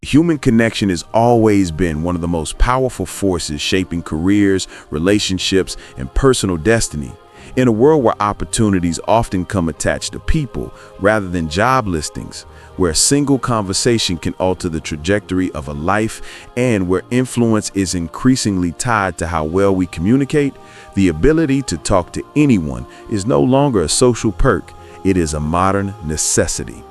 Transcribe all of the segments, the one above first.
Human connection has always been one of the most powerful forces shaping careers, relationships, and personal destiny. In a world where opportunities often come attached to people rather than job listings, where a single conversation can alter the trajectory of a life, and where influence is increasingly tied to how well we communicate, the ability to talk to anyone is no longer a social perk, it is a modern necessity.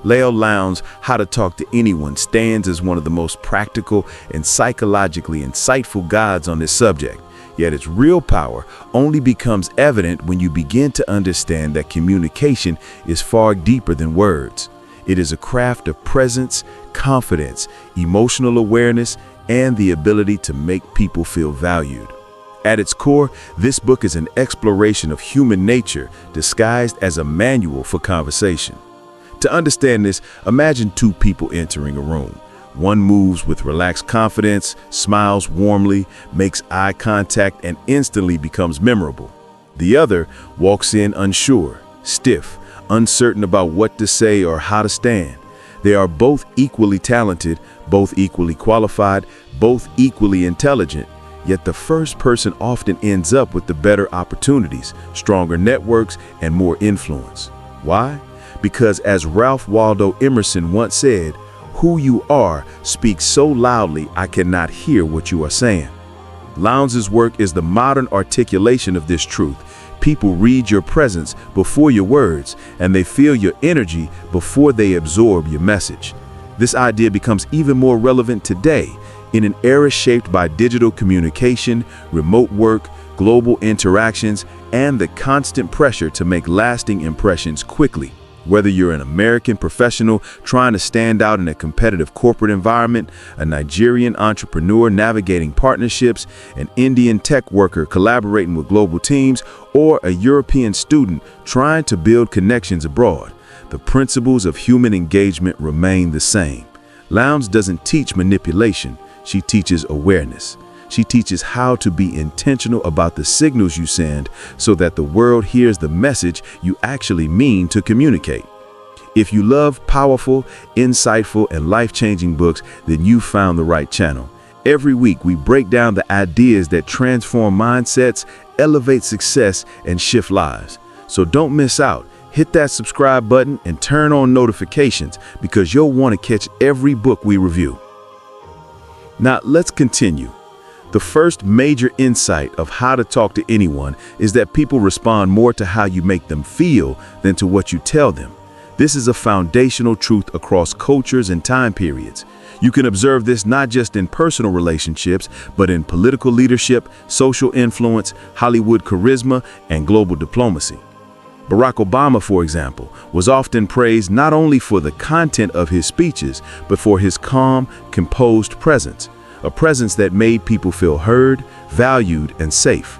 Lowndes' How to Talk to Anyone stands as one of the most practical and psychologically insightful guides on this subject. Yet its real power only becomes evident when you begin to understand that communication is far deeper than words. It is a craft of presence, confidence, emotional awareness, and the ability to make people feel valued. At its core, this book is an exploration of human nature disguised as a manual for conversation. To understand this, imagine two people entering a room. One moves with relaxed confidence, smiles warmly, makes eye contact, and instantly becomes memorable. The other walks in unsure, stiff, uncertain about what to say or how to stand. They are both equally talented, both equally qualified, both equally intelligent, yet the first person often ends up with the better opportunities, stronger networks, and more influence. Why? Because as Ralph Waldo Emerson once said, "Who you are speaks so loudly I cannot hear what you are saying." Lowndes' work is the modern articulation of this truth. People read your presence before your words, and they feel your energy before they absorb your message. This idea becomes even more relevant today in an era shaped by digital communication, remote work, global interactions, and the constant pressure to make lasting impressions quickly. Whether you're an American professional trying to stand out in a competitive corporate environment, a Nigerian entrepreneur navigating partnerships, an Indian tech worker collaborating with global teams, or a European student trying to build connections abroad, the principles of human engagement remain the same. Lowndes doesn't teach manipulation, she teaches awareness. She teaches how to be intentional about the signals you send so that the world hears the message you actually mean to communicate. If you love powerful, insightful, and life-changing books, then you've found the right channel. Every week, we break down the ideas that transform mindsets, elevate success, and shift lives. So don't miss out. Hit that subscribe button and turn on notifications because you'll want to catch every book we review. Now, let's continue. The first major insight of how to talk to anyone is that people respond more to how you make them feel than to what you tell them. This is a foundational truth across cultures and time periods. You can observe this not just in personal relationships, but in political leadership, social influence, Hollywood charisma, and global diplomacy. Barack Obama, for example, was often praised not only for the content of his speeches, but for his calm, composed presence. A presence that made people feel heard, valued, and safe.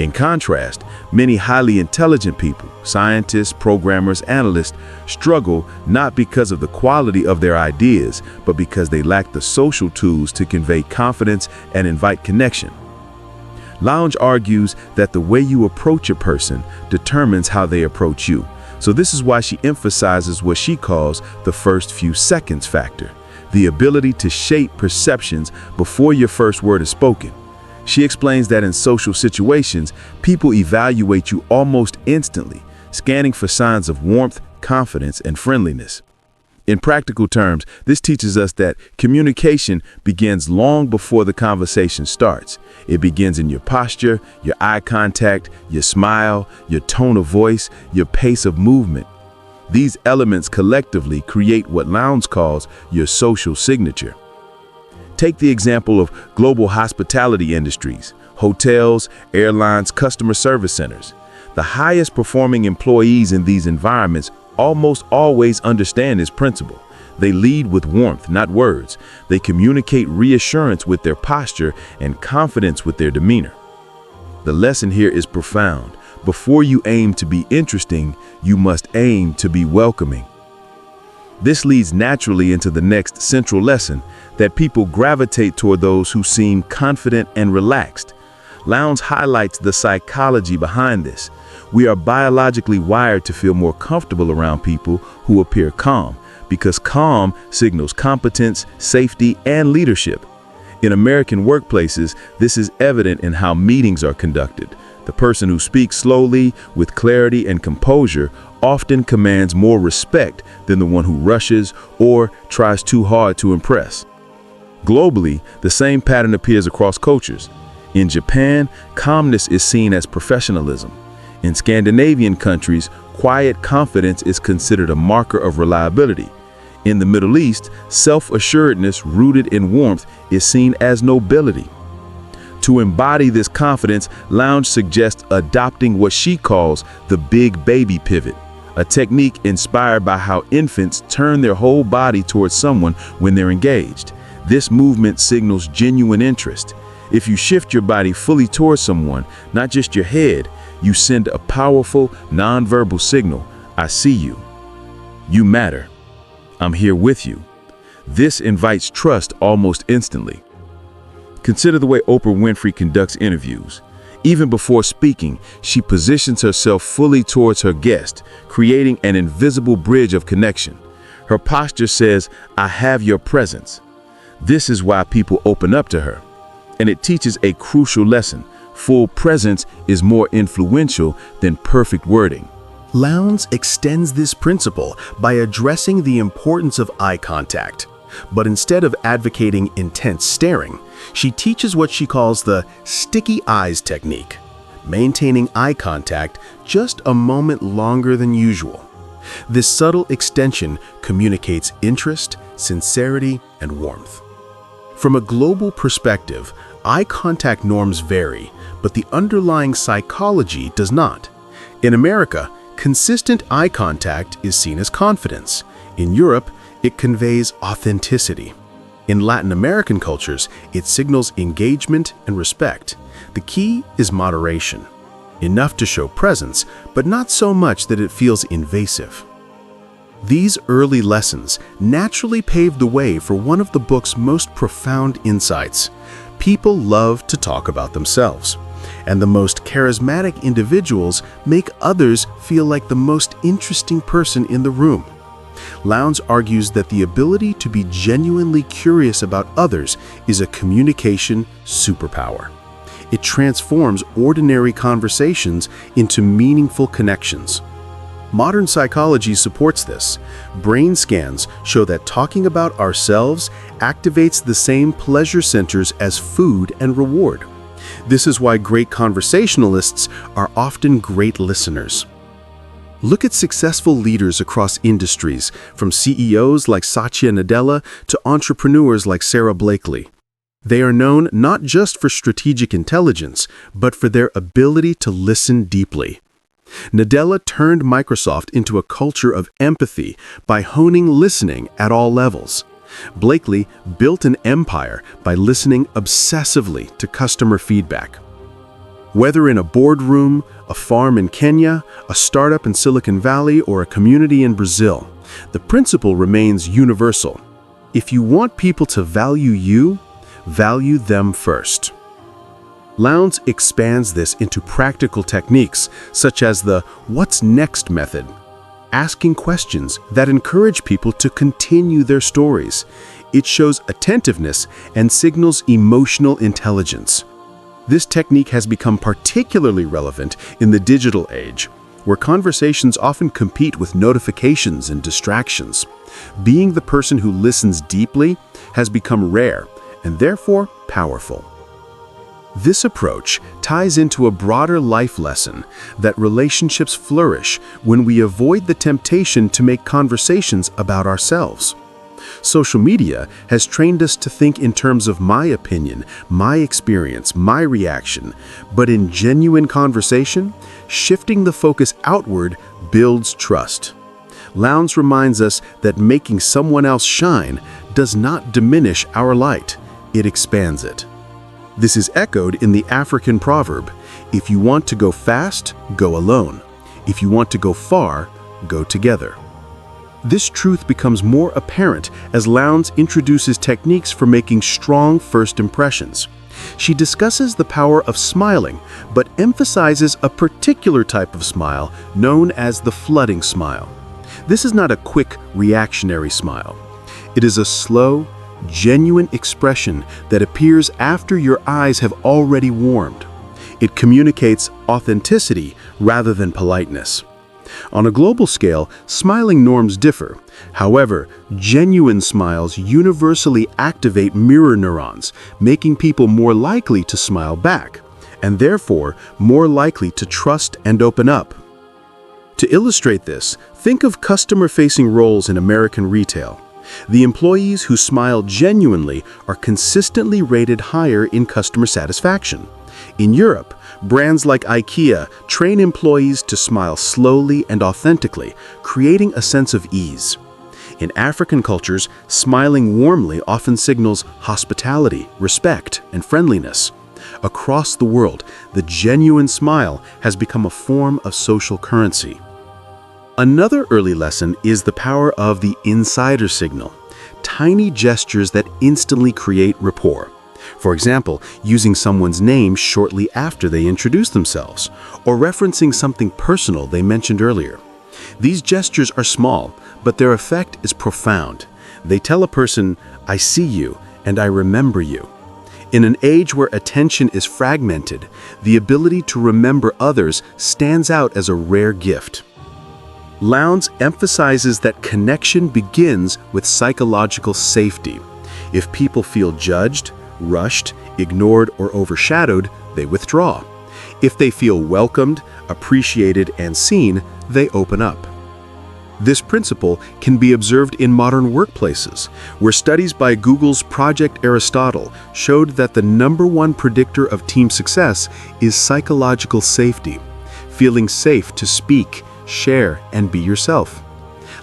In contrast, many highly intelligent people, scientists, programmers, analysts, struggle not because of the quality of their ideas, but because they lack the social tools to convey confidence and invite connection. Lowndes argues that the way you approach a person determines how they approach you. So this is why she emphasizes what she calls the first few seconds factor. The ability to shape perceptions before your first word is spoken. She explains that in social situations, people evaluate you almost instantly, scanning for signs of warmth, confidence, and friendliness. In practical terms, this teaches us that communication begins long before the conversation starts. It begins in your posture, your eye contact, your smile, your tone of voice, your pace of movement. These elements collectively create what Lowndes calls your social signature. Take the example of global hospitality industries, hotels, airlines, customer service centers. The highest performing employees in these environments almost always understand this principle. They lead with warmth, not words. They communicate reassurance with their posture and confidence with their demeanor. The lesson here is profound. Before you aim to be interesting, you must aim to be welcoming. This leads naturally into the next central lesson, that people gravitate toward those who seem confident and relaxed. Lowndes highlights the psychology behind this. We are biologically wired to feel more comfortable around people who appear calm, because calm signals competence, safety, and leadership. In American workplaces, this is evident in how meetings are conducted. The person who speaks slowly, with clarity and composure, often commands more respect than the one who rushes or tries too hard to impress. Globally, the same pattern appears across cultures. In Japan, calmness is seen as professionalism. In Scandinavian countries, quiet confidence is considered a marker of reliability. In the Middle East, self-assuredness rooted in warmth is seen as nobility. To embody this confidence, Lowndes suggests adopting what she calls the big baby pivot, a technique inspired by how infants turn their whole body towards someone when they're engaged. This movement signals genuine interest. If you shift your body fully towards someone, not just your head, you send a powerful, nonverbal signal. I see you. You matter. I'm here with you. This invites trust almost instantly. Consider the way Oprah Winfrey conducts interviews. Even before speaking, she positions herself fully towards her guest, creating an invisible bridge of connection. Her posture says, I have your presence. This is why people open up to her. And it teaches a crucial lesson. Full presence is more influential than perfect wording. Lowndes extends this principle by addressing the importance of eye contact. But instead of advocating intense staring, she teaches what she calls the sticky eyes technique, maintaining eye contact just a moment longer than usual. This subtle extension communicates interest, sincerity, and warmth. From a global perspective, eye contact norms vary, but the underlying psychology does not. In America, consistent eye contact is seen as confidence. In Europe, it conveys authenticity. In Latin American cultures, it signals engagement and respect. The key is moderation. Enough to show presence, but not so much that it feels invasive. These early lessons naturally paved the way for one of the book's most profound insights. People love to talk about themselves, and the most charismatic individuals make others feel like the most interesting person in the room. Lowndes argues that the ability to be genuinely curious about others is a communication superpower. It transforms ordinary conversations into meaningful connections. Modern psychology supports this. Brain scans show that talking about ourselves activates the same pleasure centers as food and reward. This is why great conversationalists are often great listeners. Look at successful leaders across industries, from CEOs like Satya Nadella to entrepreneurs like Sarah Blakely. They are known not just for strategic intelligence, but for their ability to listen deeply. Nadella turned Microsoft into a culture of empathy by honing listening at all levels. Blakely built an empire by listening obsessively to customer feedback. Whether in a boardroom, a farm in Kenya, a startup in Silicon Valley, or a community in Brazil, the principle remains universal. If you want people to value you, value them first. Lowndes expands this into practical techniques such as the "what's next" method, asking questions that encourage people to continue their stories. It shows attentiveness and signals emotional intelligence. This technique has become particularly relevant in the digital age, where conversations often compete with notifications and distractions. Being the person who listens deeply has become rare and therefore powerful. This approach ties into a broader life lesson that relationships flourish when we avoid the temptation to make conversations about ourselves. Social media has trained us to think in terms of my opinion, my experience, my reaction, but in genuine conversation, shifting the focus outward builds trust. Lowndes reminds us that making someone else shine does not diminish our light, it expands it. This is echoed in the African proverb, "If you want to go fast, go alone. If you want to go far, go together." This truth becomes more apparent as Lowndes introduces techniques for making strong first impressions. She discusses the power of smiling, but emphasizes a particular type of smile known as the flooding smile. This is not a quick, reactionary smile. It is a slow, genuine expression that appears after your eyes have already warmed. It communicates authenticity rather than politeness. On a global scale, smiling norms differ. However, genuine smiles universally activate mirror neurons, making people more likely to smile back, and therefore more likely to trust and open up. To illustrate this, think of customer-facing roles in American retail. The employees who smile genuinely are consistently rated higher in customer satisfaction. In Europe, brands like IKEA train employees to smile slowly and authentically, creating a sense of ease. In African cultures, smiling warmly often signals hospitality, respect, and friendliness. Across the world, the genuine smile has become a form of social currency. Another early lesson is the power of the insider signal, tiny gestures that instantly create rapport. For example, using someone's name shortly after they introduce themselves, or referencing something personal they mentioned earlier. These gestures are small, but their effect is profound. They tell a person, "I see you, and I remember you." In an age where attention is fragmented, the ability to remember others stands out as a rare gift. Lowndes emphasizes that connection begins with psychological safety. If people feel judged, rushed, ignored, or overshadowed, they withdraw. If they feel welcomed, appreciated, and seen, they open up. This principle can be observed in modern workplaces, where studies by Google's Project Aristotle showed that the #1 predictor of team success is psychological safety, feeling safe to speak, share, and be yourself.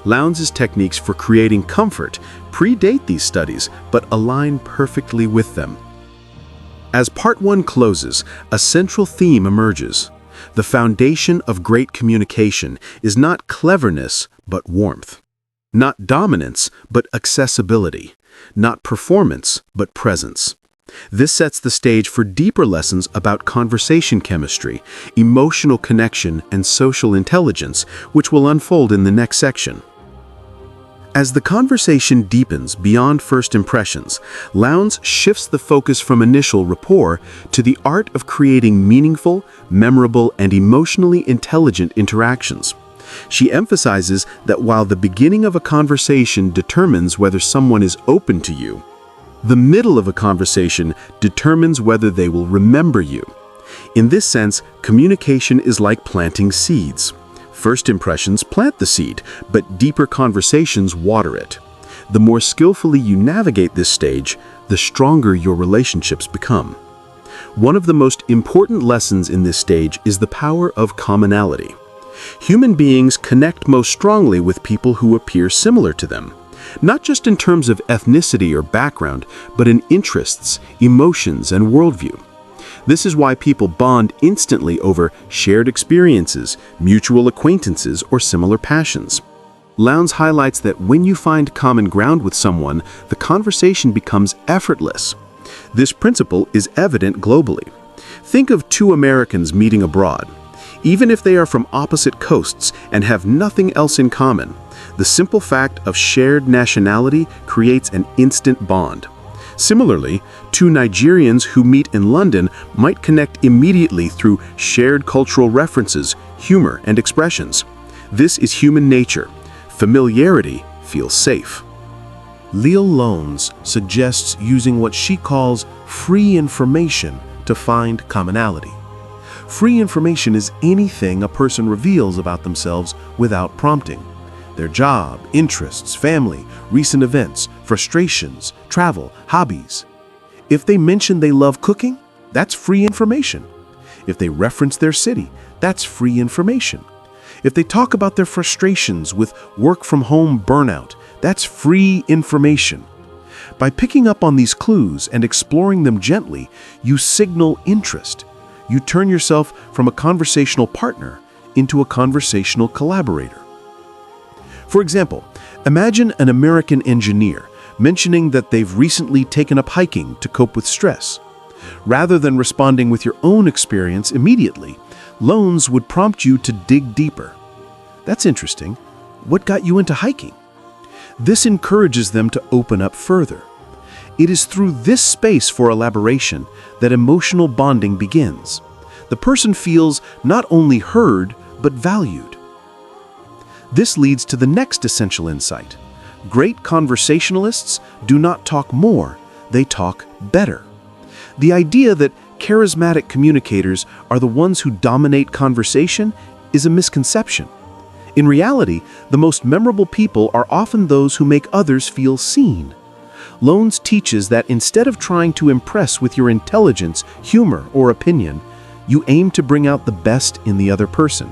Lowndes' techniques for creating comfort predate these studies, but align perfectly with them. As Part 1 closes, a central theme emerges. The foundation of great communication is not cleverness, but warmth. Not dominance, but accessibility. Not performance, but presence. This sets the stage for deeper lessons about conversation chemistry, emotional connection, and social intelligence, which will unfold in the next section. As the conversation deepens beyond first impressions, Lowndes shifts the focus from initial rapport to the art of creating meaningful, memorable, and emotionally intelligent interactions. She emphasizes that while the beginning of a conversation determines whether someone is open to you, the middle of a conversation determines whether they will remember you. In this sense, communication is like planting seeds. First impressions plant the seed, but deeper conversations water it. The more skillfully you navigate this stage, the stronger your relationships become. One of the most important lessons in this stage is the power of commonality. Human beings connect most strongly with people who appear similar to them, not just in terms of ethnicity or background, but in interests, emotions, and worldview. This is why people bond instantly over shared experiences, mutual acquaintances, or similar passions. Lowndes highlights that when you find common ground with someone, the conversation becomes effortless. This principle is evident globally. Think of two Americans meeting abroad. Even if they are from opposite coasts and have nothing else in common, the simple fact of shared nationality creates an instant bond. Similarly, two Nigerians who meet in London might connect immediately through shared cultural references, humor, and expressions. This is human nature. Familiarity feels safe. Lowndes suggests using what she calls free information to find commonality. Free information is anything a person reveals about themselves without prompting. Their job, interests, family, recent events, frustrations, travel, hobbies. If they mention they love cooking, that's free information. If they reference their city, that's free information. If they talk about their frustrations with work-from-home burnout, that's free information. By picking up on these clues and exploring them gently, you signal interest. You turn yourself from a conversational partner into a conversational collaborator. For example, imagine an American engineer mentioning that they've recently taken up hiking to cope with stress. Rather than responding with your own experience immediately, Lowndes would prompt you to dig deeper. That's interesting. "What got you into hiking?" This encourages them to open up further. It is through this space for elaboration that emotional bonding begins. The person feels not only heard, but valued. This leads to the next essential insight. Great conversationalists do not talk more, they talk better. The idea that charismatic communicators are the ones who dominate conversation is a misconception. In reality, the most memorable people are often those who make others feel seen. Lowndes teaches that instead of trying to impress with your intelligence, humor, or opinion, you aim to bring out the best in the other person.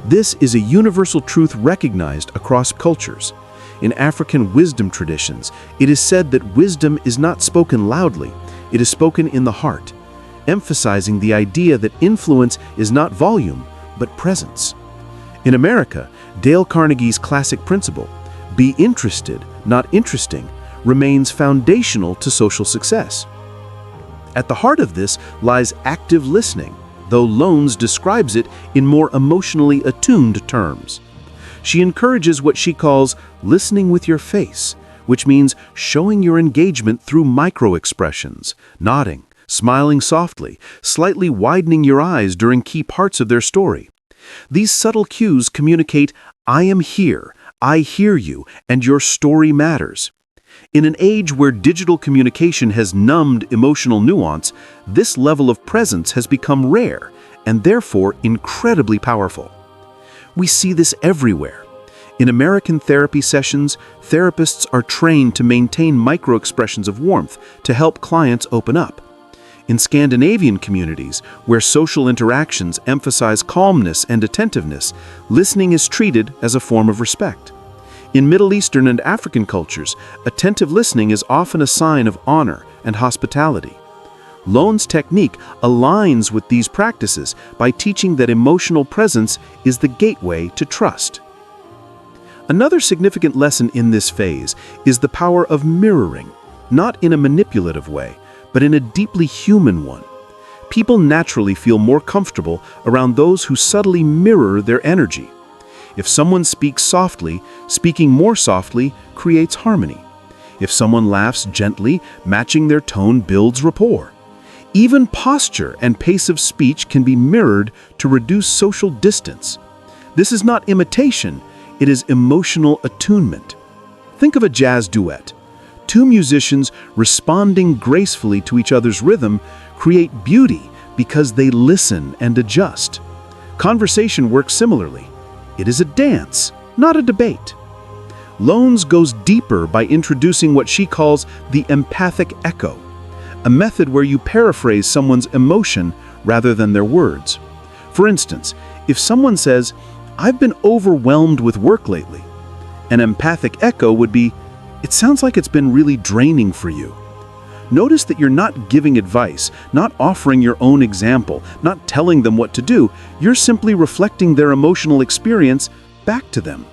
This is a universal truth recognized across cultures. In African wisdom traditions, it is said that wisdom is not spoken loudly, it is spoken in the heart, emphasizing the idea that influence is not volume, but presence. In America, Dale Carnegie's classic principle, "Be interested, not interesting," remains foundational to social success. At the heart of this lies active listening, though Lowndes describes it in more emotionally attuned terms. She encourages what she calls listening with your face, which means showing your engagement through micro-expressions, nodding, smiling softly, slightly widening your eyes during key parts of their story. These subtle cues communicate, "I am here, I hear you, and your story matters." In an age where digital communication has numbed emotional nuance, this level of presence has become rare and therefore incredibly powerful. We see this everywhere. In American therapy sessions, therapists are trained to maintain micro-expressions of warmth to help clients open up. In Scandinavian communities, where social interactions emphasize calmness and attentiveness, listening is treated as a form of respect. In Middle Eastern and African cultures, attentive listening is often a sign of honor and hospitality. Lowndes' technique aligns with these practices by teaching that emotional presence is the gateway to trust. Another significant lesson in this phase is the power of mirroring, not in a manipulative way, but in a deeply human one. People naturally feel more comfortable around those who subtly mirror their energy. If someone speaks softly, speaking more softly creates harmony. If someone laughs gently, matching their tone builds rapport. Even posture and pace of speech can be mirrored to reduce social distance. This is not imitation, it is emotional attunement. Think of a jazz duet. Two musicians responding gracefully to each other's rhythm create beauty because they listen and adjust. Conversation works similarly. It is a dance, not a debate. Lowndes goes deeper by introducing what she calls the empathic echo, a method where you paraphrase someone's emotion rather than their words. For instance, if someone says, "I've been overwhelmed with work lately," an empathic echo would be, "It sounds like it's been really draining for you." Notice that you're not giving advice, not offering your own example, not telling them what to do. You're simply reflecting their emotional experience back to them.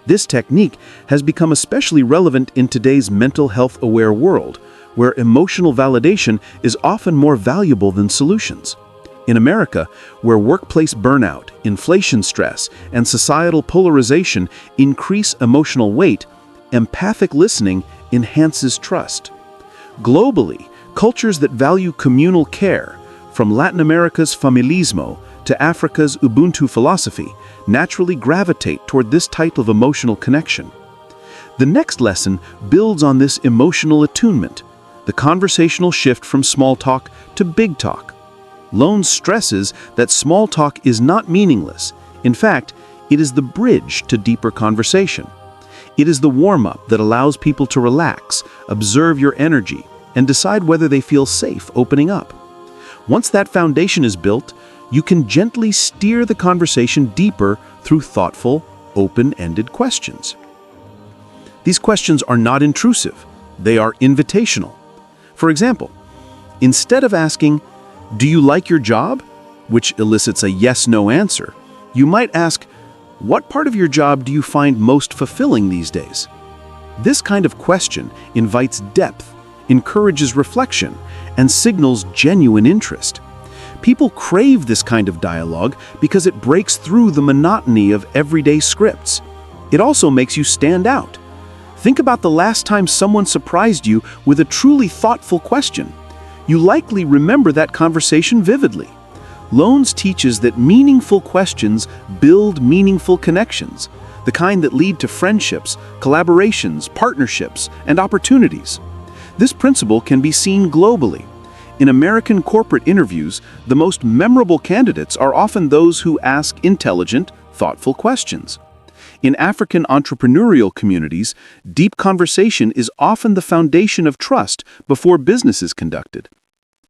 This technique has become especially relevant in today's mental health-aware world, where emotional validation is often more valuable than solutions. In America, where workplace burnout, inflation stress, and societal polarization increase emotional weight, empathic listening enhances trust. Globally, cultures that value communal care, from Latin America's familismo to Africa's Ubuntu philosophy, naturally gravitate toward this type of emotional connection. The next lesson builds on this emotional attunement, the conversational shift from small talk to big talk. Lowndes stresses that small talk is not meaningless. In fact, it is the bridge to deeper conversation. It is the warm-up that allows people to relax, observe your energy, and decide whether they feel safe opening up. Once that foundation is built, you can gently steer the conversation deeper through thoughtful, open-ended questions. These questions are not intrusive, they are invitational. For example, instead of asking, "Do you like your job?" which elicits a yes-no answer, you might ask, "What part of your job do you find most fulfilling these days?" This kind of question invites depth, encourages reflection, and signals genuine interest. People crave this kind of dialogue because it breaks through the monotony of everyday scripts. It also makes you stand out. Think about the last time someone surprised you with a truly thoughtful question. You likely remember that conversation vividly. Lowndes teaches that meaningful questions build meaningful connections, the kind that lead to friendships, collaborations, partnerships, and opportunities. This principle can be seen globally. In American corporate interviews, the most memorable candidates are often those who ask intelligent, thoughtful questions. In African entrepreneurial communities, deep conversation is often the foundation of trust before business is conducted.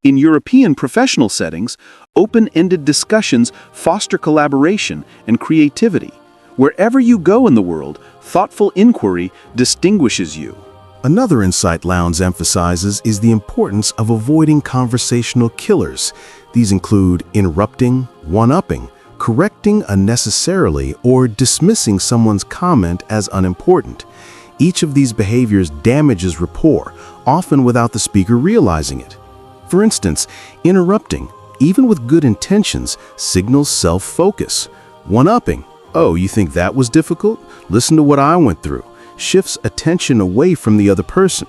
In European professional settings, open-ended discussions foster collaboration and creativity. Wherever you go in the world, thoughtful inquiry distinguishes you. Another insight Lowndes emphasizes is the importance of avoiding conversational killers. These include interrupting, one-upping, correcting unnecessarily, or dismissing someone's comment as unimportant. Each of these behaviors damages rapport, often without the speaker realizing it. For instance, interrupting, even with good intentions, signals self-focus. One-upping, "Oh, you think that was difficult? Listen to what I went through," shifts attention away from the other person.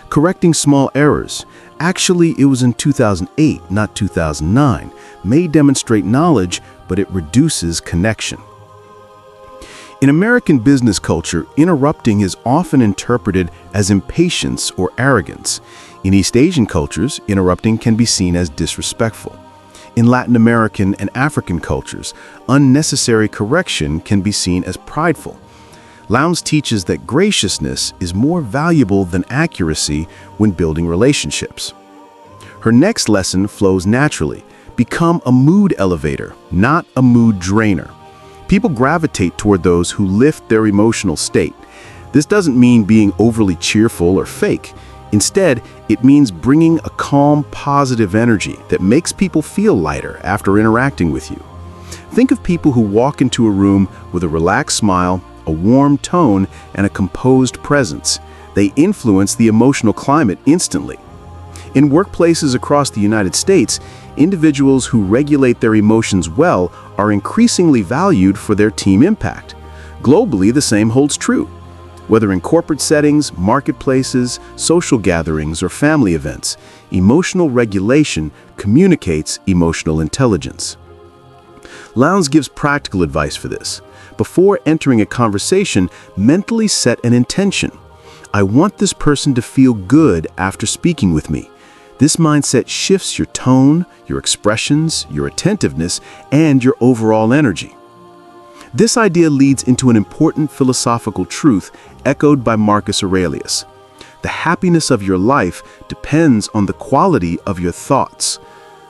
Correcting small errors, "Actually, it was in 2008, not 2009, may demonstrate knowledge, but it reduces connection. In American business culture, interrupting is often interpreted as impatience or arrogance. In East Asian cultures, interrupting can be seen as disrespectful. In Latin American and African cultures, unnecessary correction can be seen as prideful. Lowndes teaches that graciousness is more valuable than accuracy when building relationships. Her next lesson flows naturally. Become a mood elevator, not a mood drainer. People gravitate toward those who lift their emotional state. This doesn't mean being overly cheerful or fake. Instead, it means bringing a calm, positive energy that makes people feel lighter after interacting with you. Think of people who walk into a room with a relaxed smile, a warm tone, and a composed presence. They influence the emotional climate instantly. In workplaces across the United States, individuals who regulate their emotions well are increasingly valued for their team impact. Globally, the same holds true. Whether in corporate settings, marketplaces, social gatherings, or family events, emotional regulation communicates emotional intelligence. Lowndes gives practical advice for this. Before entering a conversation, mentally set an intention. I want this person to feel good after speaking with me. This mindset shifts your tone, your expressions, your attentiveness, and your overall energy. This idea leads into an important philosophical truth echoed by Marcus Aurelius. The happiness of your life depends on the quality of your thoughts.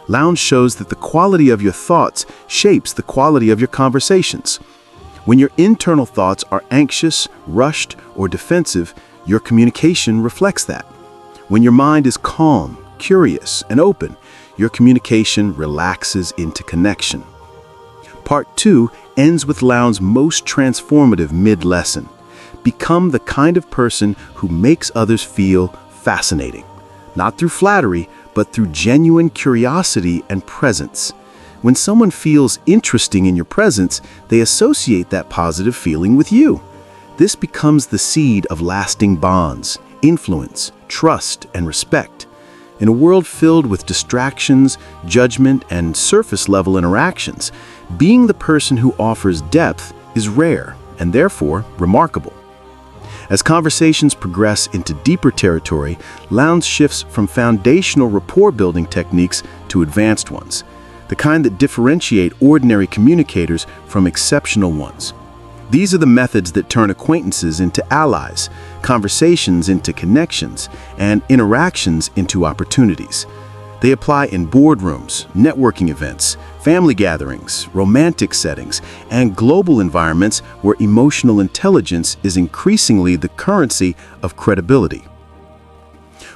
Lowndes shows that the quality of your thoughts shapes the quality of your conversations. When your internal thoughts are anxious, rushed, or defensive, your communication reflects that. When your mind is calm, curious, and open, your communication relaxes into connection. Part 2 ends with Lowndes' most transformative mid-lesson. Become the kind of person who makes others feel fascinating. Not through flattery, but through genuine curiosity and presence. When someone feels interesting in your presence, they associate that positive feeling with you. This becomes the seed of lasting bonds, influence, trust, and respect. In a world filled with distractions, judgment, and surface-level interactions, being the person who offers depth is rare and therefore remarkable. As conversations progress into deeper territory, Lowndes shifts from foundational rapport-building techniques to advanced ones, the kind that differentiate ordinary communicators from exceptional ones. These are the methods that turn acquaintances into allies, conversations into connections, and interactions into opportunities. They apply in boardrooms, networking events, family gatherings, romantic settings, and global environments where emotional intelligence is increasingly the currency of credibility.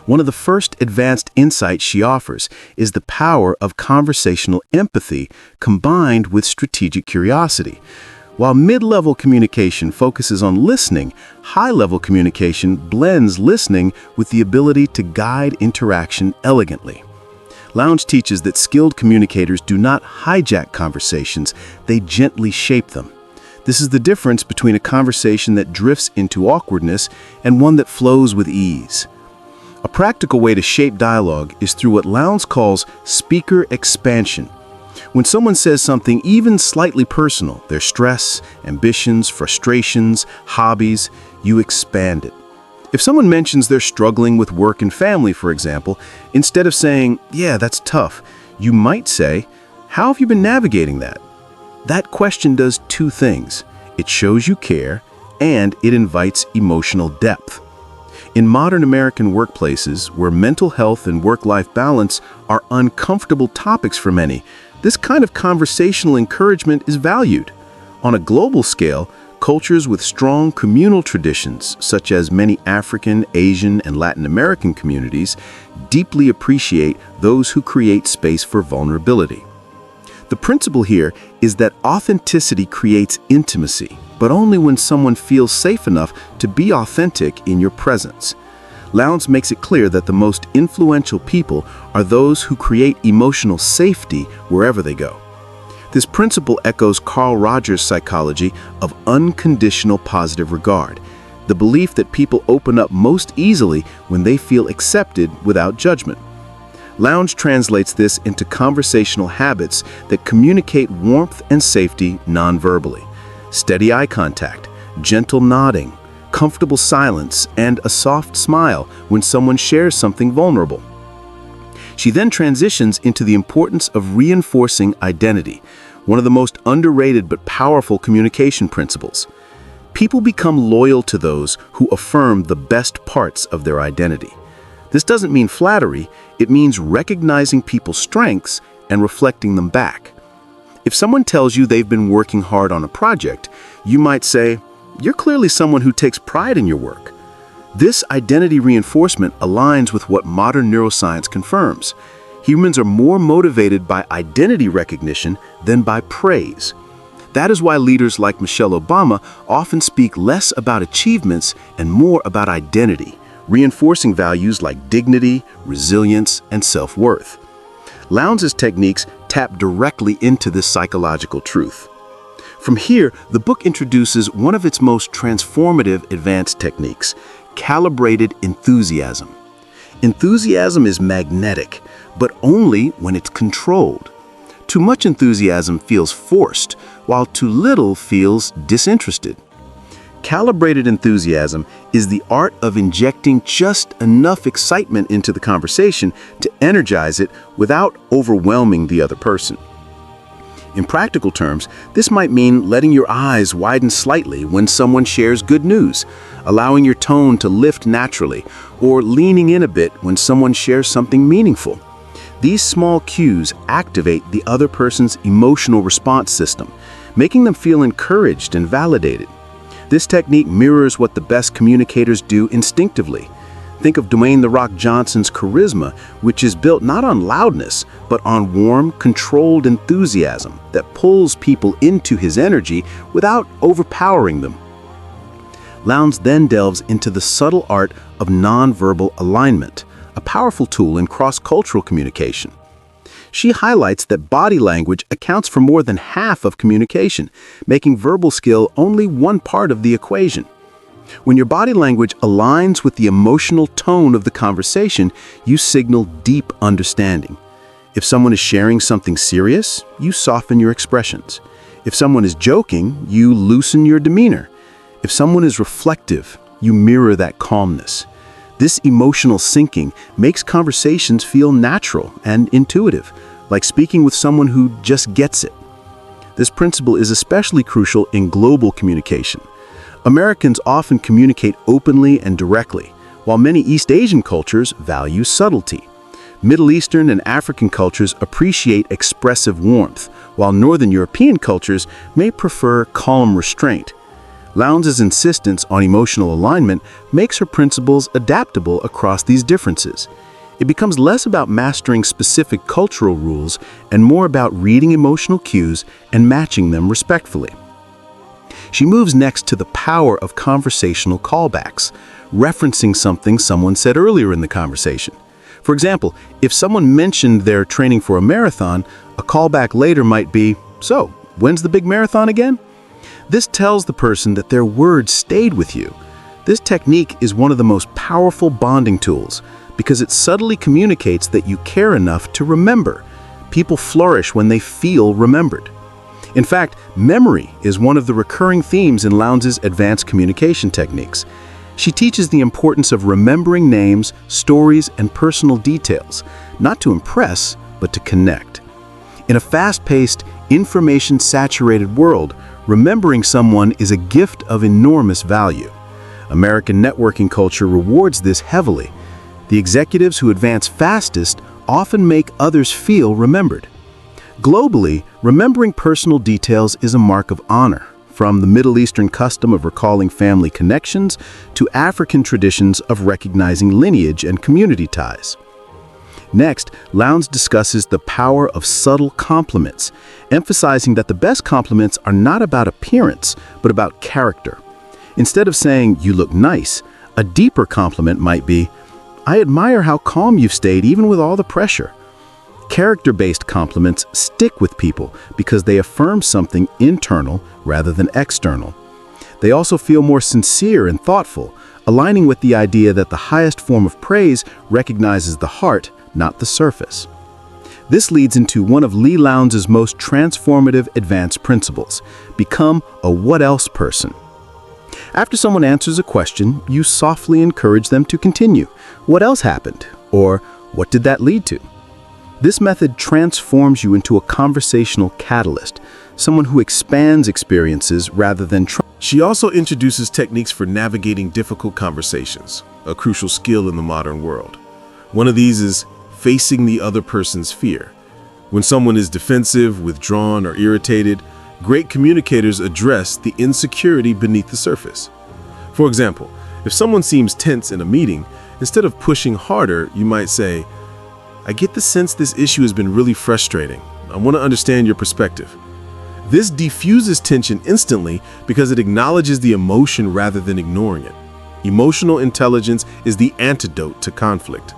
One of the first advanced insights she offers is the power of conversational empathy combined with strategic curiosity. While mid-level communication focuses on listening, high-level communication blends listening with the ability to guide interaction elegantly. Lowndes teaches that skilled communicators do not hijack conversations, they gently shape them. This is the difference between a conversation that drifts into awkwardness and one that flows with ease. A practical way to shape dialogue is through what Lowndes calls speaker expansion. When someone says something even slightly personal, their stress, ambitions, frustrations, hobbies, you expand it. If someone mentions they're struggling with work and family, for example, instead of saying, "Yeah, that's tough," you might say, "How have you been navigating that?" That question does two things. It shows you care, and it invites emotional depth. In modern American workplaces, where mental health and work-life balance are uncomfortable topics for many, this kind of conversational encouragement is valued. On a global scale, cultures with strong communal traditions, such as many African, Asian, and Latin American communities, deeply appreciate those who create space for vulnerability. The principle here is that authenticity creates intimacy, but only when someone feels safe enough to be authentic in your presence. Lowndes makes it clear that the most influential people are those who create emotional safety wherever they go. This principle echoes Carl Rogers' psychology of unconditional positive regard, the belief that people open up most easily when they feel accepted without judgment. Lowndes translates this into conversational habits that communicate warmth and safety non-verbally. Steady eye contact, gentle nodding, comfortable silence, and a soft smile when someone shares something vulnerable. She then transitions into the importance of reinforcing identity, one of the most underrated but powerful communication principles. People become loyal to those who affirm the best parts of their identity. This doesn't mean flattery, it means recognizing people's strengths and reflecting them back. If someone tells you they've been working hard on a project, you might say, "You're clearly someone who takes pride in your work." This identity reinforcement aligns with what modern neuroscience confirms. Humans are more motivated by identity recognition than by praise. That is why leaders like Michelle Obama often speak less about achievements and more about identity, reinforcing values like dignity, resilience, and self-worth. Lowndes' techniques tap directly into this psychological truth. From here, the book introduces one of its most transformative advanced techniques, calibrated enthusiasm. Enthusiasm is magnetic, but only when it's controlled. Too much enthusiasm feels forced, while too little feels disinterested. Calibrated enthusiasm is the art of injecting just enough excitement into the conversation to energize it without overwhelming the other person. In practical terms, this might mean letting your eyes widen slightly when someone shares good news, allowing your tone to lift naturally, or leaning in a bit when someone shares something meaningful. These small cues activate the other person's emotional response system, making them feel encouraged and validated. This technique mirrors what the best communicators do instinctively. Think of Dwayne "The Rock" Johnson's charisma, which is built not on loudness, but on warm, controlled enthusiasm that pulls people into his energy without overpowering them. Lowndes then delves into the subtle art of nonverbal alignment, a powerful tool in cross-cultural communication. She highlights that body language accounts for more than half of communication, making verbal skill only one part of the equation. When your body language aligns with the emotional tone of the conversation, you signal deep understanding. If someone is sharing something serious, you soften your expressions. If someone is joking, you loosen your demeanor. If someone is reflective, you mirror that calmness. This emotional syncing makes conversations feel natural and intuitive, like speaking with someone who just gets it. This principle is especially crucial in global communication. Americans often communicate openly and directly, while many East Asian cultures value subtlety. Middle Eastern and African cultures appreciate expressive warmth, while Northern European cultures may prefer calm restraint. Lowndes' insistence on emotional alignment makes her principles adaptable across these differences. It becomes less about mastering specific cultural rules and more about reading emotional cues and matching them respectfully. She moves next to the power of conversational callbacks, referencing something someone said earlier in the conversation. For example, if someone mentioned they're training for a marathon, a callback later might be, "So, when's the big marathon again?" This tells the person that their words stayed with you. This technique is one of the most powerful bonding tools because it subtly communicates that you care enough to remember. People flourish when they feel remembered. In fact, memory is one of the recurring themes in Lowndes' advanced communication techniques. She teaches the importance of remembering names, stories, and personal details, not to impress, but to connect. In a fast-paced, information-saturated world, remembering someone is a gift of enormous value. American networking culture rewards this heavily. The executives who advance fastest often make others feel remembered. Globally, remembering personal details is a mark of honor, from the Middle Eastern custom of recalling family connections to African traditions of recognizing lineage and community ties. Next, Lowndes discusses the power of subtle compliments, emphasizing that the best compliments are not about appearance, but about character. Instead of saying, "You look nice," a deeper compliment might be, "I admire how calm you've stayed even with all the pressure." Character-based compliments stick with people because they affirm something internal rather than external. They also feel more sincere and thoughtful, aligning with the idea that the highest form of praise recognizes the heart, not the surface. This leads into one of Lee Lowndes' most transformative advanced principles: become a what else person. After someone answers a question, you softly encourage them to continue. What else happened? Or what did that lead to? This method transforms you into a conversational catalyst, someone who expands experiences rather than She also introduces techniques for navigating difficult conversations, a crucial skill in the modern world. One of these is facing the other person's fear. When someone is defensive, withdrawn, or irritated, great communicators address the insecurity beneath the surface. For example, if someone seems tense in a meeting, instead of pushing harder, you might say, "I get the sense this issue has been really frustrating. I want to understand your perspective." This diffuses tension instantly because it acknowledges the emotion rather than ignoring it. Emotional intelligence is the antidote to conflict.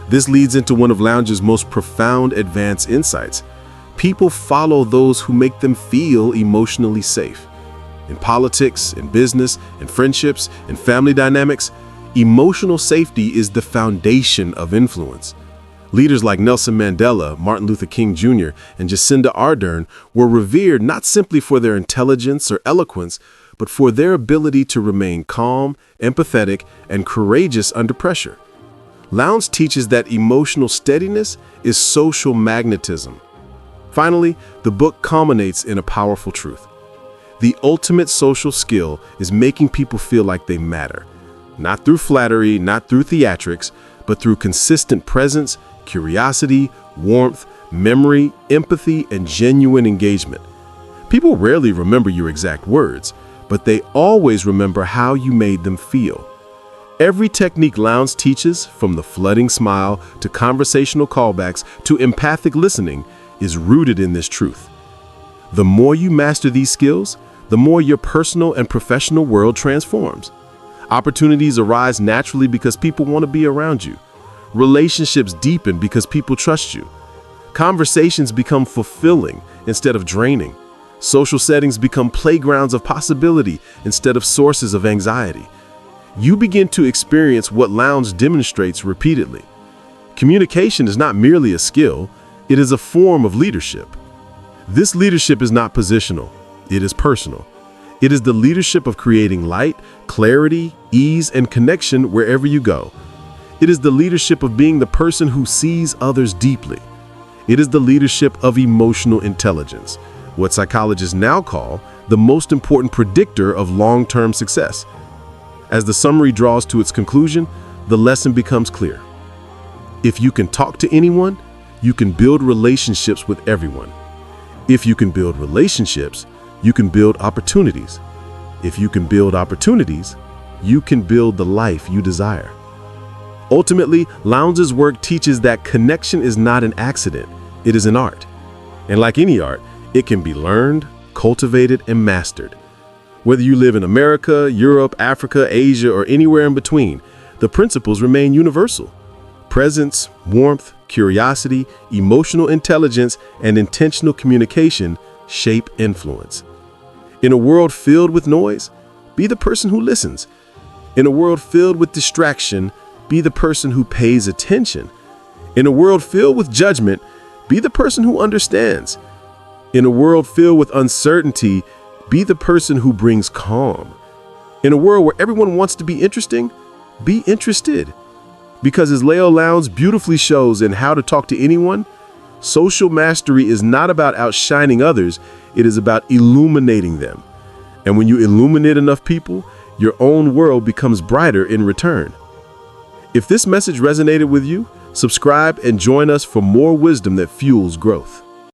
This leads into one of Lowndes' most profound advanced insights. People follow those who make them feel emotionally safe. In politics, in business, in friendships, in family dynamics, emotional safety is the foundation of influence. Leaders like Nelson Mandela, Martin Luther King Jr., and Jacinda Ardern were revered not simply for their intelligence or eloquence, but for their ability to remain calm, empathetic, and courageous under pressure. Lowndes teaches that emotional steadiness is social magnetism. Finally, the book culminates in a powerful truth. The ultimate social skill is making people feel like they matter, not through flattery, not through theatrics, but through consistent presence, curiosity, warmth, memory, empathy, and genuine engagement. People rarely remember your exact words, but they always remember how you made them feel. Every technique Lowndes teaches, from the flooding smile to conversational callbacks to empathic listening, is rooted in this truth. The more you master these skills, the more your personal and professional world transforms. Opportunities arise naturally because people want to be around you. Relationships deepen because people trust you. Conversations become fulfilling instead of draining. Social settings become playgrounds of possibility instead of sources of anxiety. You begin to experience what Lowndes demonstrates repeatedly. Communication is not merely a skill, it is a form of leadership. This leadership is not positional, it is personal. It is the leadership of creating light, clarity, ease, and connection wherever you go. It is the leadership of being the person who sees others deeply. It is the leadership of emotional intelligence, what psychologists now call the most important predictor of long-term success. As the summary draws to its conclusion, the lesson becomes clear. If you can talk to anyone, you can build relationships with everyone. If you can build relationships, you can build opportunities. If you can build opportunities, you can build the life you desire. Ultimately, Lowndes' work teaches that connection is not an accident, it is an art. And like any art, it can be learned, cultivated, and mastered. Whether you live in America, Europe, Africa, Asia, or anywhere in between, the principles remain universal. Presence, warmth, curiosity, emotional intelligence, and intentional communication shape influence. In a world filled with noise, be the person who listens. In a world filled with distraction, be the person who pays attention. In a world filled with judgment, be the person who understands. In a world filled with uncertainty, be the person who brings calm. In a world where everyone wants to be interesting, be interested. Because as Leo Lowndes beautifully shows in How to Talk to Anyone, social mastery is not about outshining others, it is about illuminating them. And when you illuminate enough people, your own world becomes brighter in return. If this message resonated with you, subscribe and join us for more wisdom that fuels growth.